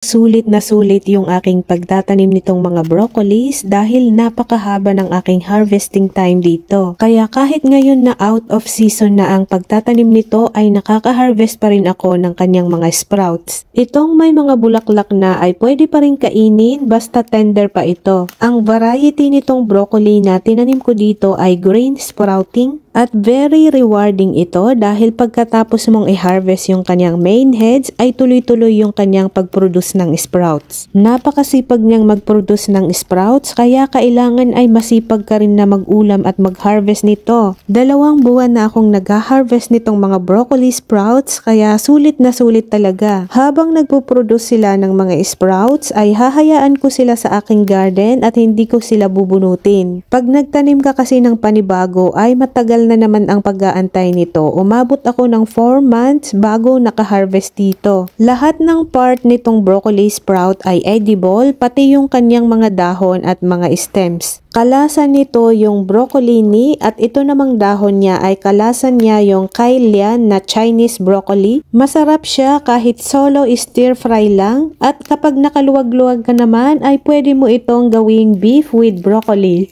Sulit na sulit yung aking pagtatanim nitong mga broccolis dahil napakahaba ng aking harvesting time dito. Kaya kahit ngayon na out of season na ang pagtatanim nito ay nakaka-harvest pa rin ako ng kanyang mga sprouts. Itong may mga bulaklak na ay pwede pa rin kainin basta tender pa ito. Ang variety nitong broccoli na tinanim ko dito ay green sprouting. At very rewarding ito dahil pagkatapos mong i-harvest yung kanyang main heads ay tuloy-tuloy yung kanyang pag-produce ng sprouts. Napakasipag niyang mag-produce ng sprouts kaya kailangan ay masipag ka rin na mag-ulam at mag-harvest nito. 2 buwan na akong nag-harvest nitong mga broccoli sprouts kaya sulit na sulit talaga. Habang nagpo-produce sila ng mga sprouts ay hahayaan ko sila sa aking garden at hindi ko sila bubunutin. Pag nagtanim ka kasi ng panibago ay matagal na naman ang pag-aantay nito. Umabot ako ng 4 months bago naka-harvest dito. Lahat ng part nitong broccoli sprout ay edible, pati yung kanyang mga dahon at mga stems. Kalasan nito yung broccolini at ito namang dahon niya ay kalasan niya yung Kailian na Chinese broccoli. Masarap siya kahit solo stir fry lang at kapag nakaluwag-luwag ka naman ay pwede mo itong gawing beef with broccoli.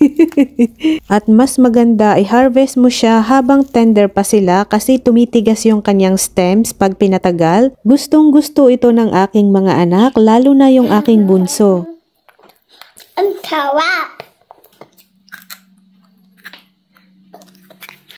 At mas maganda ay harvest mo siya habang tender pa sila kasi tumitigas yung kanyang stems pag pinatagal. Gustong gusto ito ng aking mga anak lalo na yung aking bunso. Ang tawa!